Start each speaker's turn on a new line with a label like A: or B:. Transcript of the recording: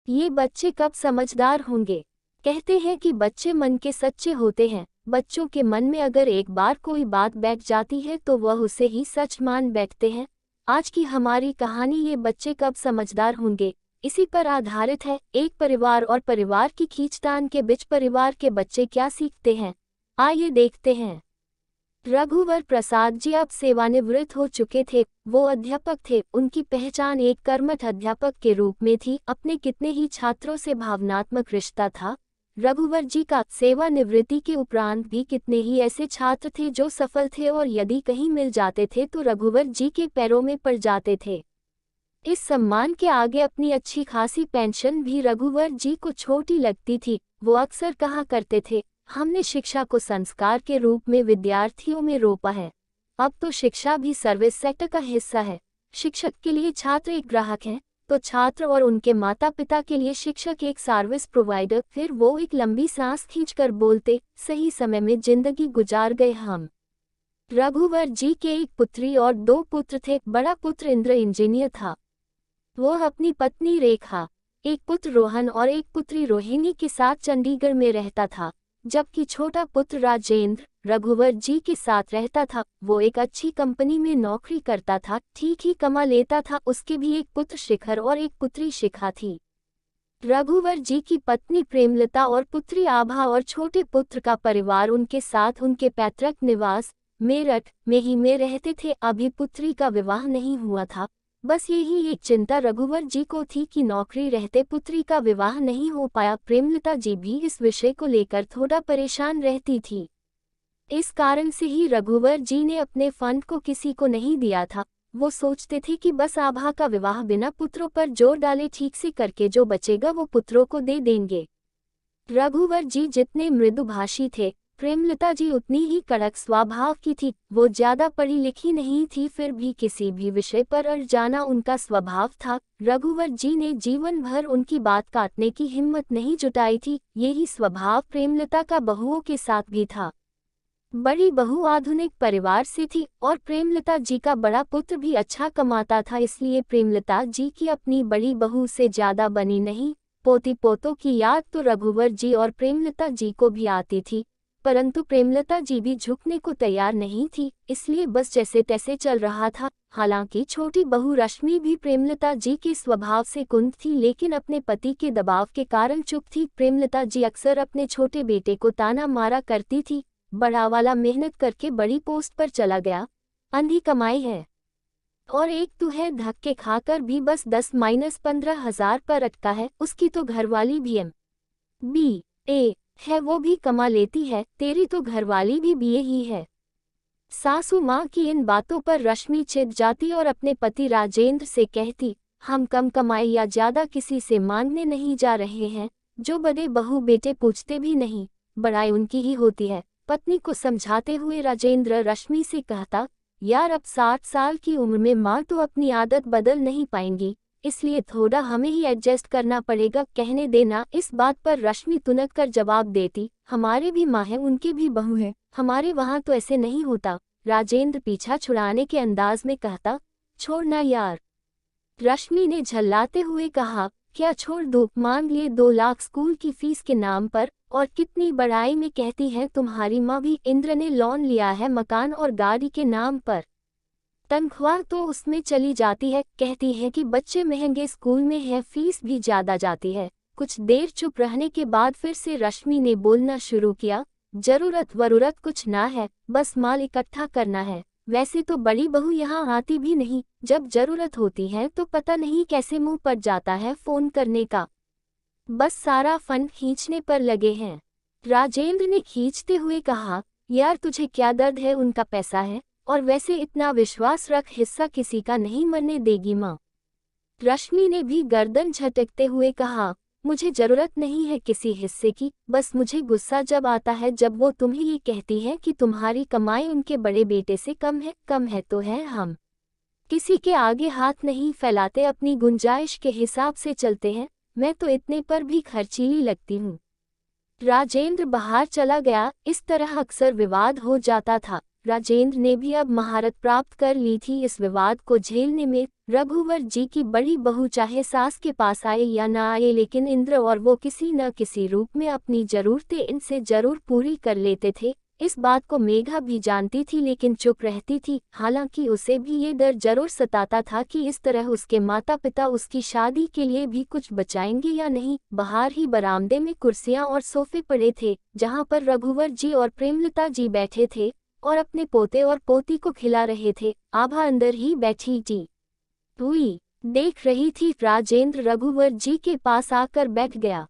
A: ये बच्चे कब समझदार होंगे। कहते हैं कि बच्चे मन के सच्चे होते हैं। बच्चों के मन में अगर एक बार कोई बात बैठ जाती है तो वह उसे ही सच मान बैठते हैं। आज की हमारी कहानी ये बच्चे कब समझदार होंगे इसी पर आधारित है। एक परिवार और परिवार की खींचतान के बीच परिवार के बच्चे क्या सीखते हैं, आइए देखते हैं। रघुवर प्रसाद जी अब सेवानिवृत्त हो चुके थे। वो अध्यापक थे। उनकी पहचान एक कर्मठ अध्यापक के रूप में थी। अपने कितने ही छात्रों से भावनात्मक रिश्ता था रघुवर जी का। सेवानिवृत्ति के उपरांत भी कितने ही ऐसे छात्र थे जो सफल थे और यदि कहीं मिल जाते थे तो रघुवर जी के पैरों में पड़ जाते थे। इस सम्मान के आगे अपनी अच्छी खासी पेंशन भी रघुवर जी को छोटी लगती थी। वो अक्सर कहा करते थे, हमने शिक्षा को संस्कार के रूप में विद्यार्थियों में रोपा है। अब तो शिक्षा भी सर्विस सेक्टर का हिस्सा है। शिक्षक के लिए छात्र एक ग्राहक हैं, तो छात्र और उनके माता पिता के लिए शिक्षक एक सर्विस प्रोवाइडर। फिर वो एक लंबी सांस खींचकर बोलते, सही समय में जिंदगी गुजार गए हम। रघुवर जी के एक पुत्री और दो पुत्र थे। बड़ा पुत्र इंद्र इंजीनियर था। वो अपनी पत्नी रेखा, एक पुत्र रोहन और एक पुत्री रोहिणी के साथ चंडीगढ़ में रहता था, जबकि छोटा पुत्र राजेंद्र रघुवर जी के साथ रहता था। वो एक अच्छी कंपनी में नौकरी करता था, ठीक ही कमा लेता था। उसके भी एक पुत्र शिखर और एक पुत्री शिखा थी। रघुवर जी की पत्नी प्रेमलता और पुत्री आभा और छोटे पुत्र का परिवार उनके साथ उनके पैतृक निवास मेरठ में ही में रहते थे। अभी पुत्री का विवाह नहीं हुआ था। बस यही एक चिंता रघुवर जी को थी कि नौकरी रहते पुत्री का विवाह नहीं हो पाया। प्रेमलता जी भी इस विषय को लेकर थोड़ा परेशान रहती थी। इस कारण से ही रघुवर जी ने अपने फंड को किसी को नहीं दिया था। वो सोचते थे कि बस आभा का विवाह बिना पुत्रों पर जोर डाले ठीक से करके जो बचेगा वो पुत्रों को दे देंगे। रघुवर जी जितने मृदुभाषी थे, प्रेमलता जी उतनी ही कड़क स्वभाव की थी। वो ज्यादा पढ़ी लिखी नहीं थी, फिर भी किसी भी विषय पर अड़ जाना उनका स्वभाव था। रघुवर जी ने जीवन भर उनकी बात काटने की हिम्मत नहीं जुटाई थी। यही स्वभाव प्रेमलता का बहुओं के साथ भी था। बड़ी बहू आधुनिक परिवार से थी और प्रेमलता जी का बड़ा पुत्र भी अच्छा कमाता था, इसलिए प्रेमलता जी की अपनी बड़ी बहू से ज्यादा बनी नहीं। पोती पोतों की याद तो रघुवर जी और प्रेमलता जी को भी आती थी, परंतु प्रेमलता जी भी झुकने को तैयार नहीं थी, इसलिए बस जैसे तैसे चल रहा था। हालांकि छोटी बहू रश्मि भी प्रेमलता जी के स्वभाव से कुंद थी, लेकिन अपने पति के दबाव के कारण चुप थी। प्रेमलता जी अक्सर अपने छोटे बेटे को ताना मारा करती थी, बड़ा वाला मेहनत करके बड़ी पोस्ट पर चला गया, अंधी कमाई है, और एक तू है धक्के खाकर भी बस 10-15 हज़ार पर अटका है। उसकी तो घरवाली भी MBA है, वो भी कमा लेती है। तेरी तो घरवाली भी BA ही है। सासू माँ की इन बातों पर रश्मि चिढ़ जाती और अपने पति राजेंद्र से कहती, हम कम कमाई या ज्यादा किसी से मांगने नहीं जा रहे हैं। जो बड़े बहू बेटे पूछते भी नहीं, बड़ाई उनकी ही होती है। पत्नी को समझाते हुए राजेंद्र रश्मि से कहता, यार अब 60 साल की उम्र में माँ तो अपनी आदत बदल नहीं पाएंगी, इसलिए थोड़ा हमें ही एडजस्ट करना पड़ेगा, कहने देना। इस बात पर रश्मि तुनक कर जवाब देती, हमारे भी माँ है, उनके भी बहू है, हमारे वहाँ तो ऐसे नहीं होता। राजेंद्र पीछा छुड़ाने के अंदाज में कहता, छोड़ना यार। रश्मि ने झल्लाते हुए कहा, क्या छोड़ दो, मांग लिए 2 लाख स्कूल की फीस के नाम पर, और कितनी बड़ाई में कहती है तुम्हारी माँ भी। इंद्र ने लोन लिया है मकान और गाड़ी के नाम पर, तनख्वाह तो उसमें चली जाती है। कहती है कि बच्चे महंगे स्कूल में है, फीस भी ज्यादा जाती है। कुछ देर चुप रहने के बाद फिर से रश्मि ने बोलना शुरू किया, जरूरत वरूरत कुछ ना है, बस माल इकट्ठा करना है। वैसे तो बड़ी बहू यहाँ आती भी नहीं, जब जरूरत होती है तो पता नहीं कैसे मुंह पड़ जाता है फोन करने का। बस सारा फंड खींचने पर लगे हैं। राजेंद्र ने खींचते हुए कहा, यार तुझे क्या दर्द है, उनका पैसा है, और वैसे इतना विश्वास रख, हिस्सा किसी का नहीं मरने देगी माँ। रश्मि ने भी गर्दन झटकते हुए कहा, मुझे जरूरत नहीं है किसी हिस्से की, बस मुझे गुस्सा जब आता है जब वो तुम्हें ये कहती है कि तुम्हारी कमाई उनके बड़े बेटे से कम है। कम है तो है, हम किसी के आगे हाथ नहीं फैलाते, अपनी गुंजाइश के हिसाब से चलते हैं। मैं तो इतने पर भी खर्चीली लगती हूँ। राजेंद्र बाहर चला गया। इस तरह अक्सर विवाद हो जाता था। राजेंद्र ने भी अब महारत प्राप्त कर ली थी इस विवाद को झेलने में। रघुवर जी की बड़ी बहू चाहे सास के पास आए या ना आए, लेकिन इंद्र और वो किसी न किसी रूप में अपनी जरूरतें इनसे जरूर पूरी कर लेते थे। इस बात को मेघा भी जानती थी, लेकिन चुप रहती थी। हालांकि उसे भी ये डर जरूर सताता था कि इस तरह उसके माता पिता उसकी शादी के लिए भी कुछ बचाएंगे या नहीं। बाहर ही बरामदे में कुर्सियां और सोफे पड़े थे, जहां पर रघुवर जी और प्रेमलता जी बैठे थे और अपने पोते और पोती को खिला रहे थे। आभा अंदर ही बैठी टी हुई देख रही थी। राजेंद्र रघुवर जी के पास आकर बैठ गया।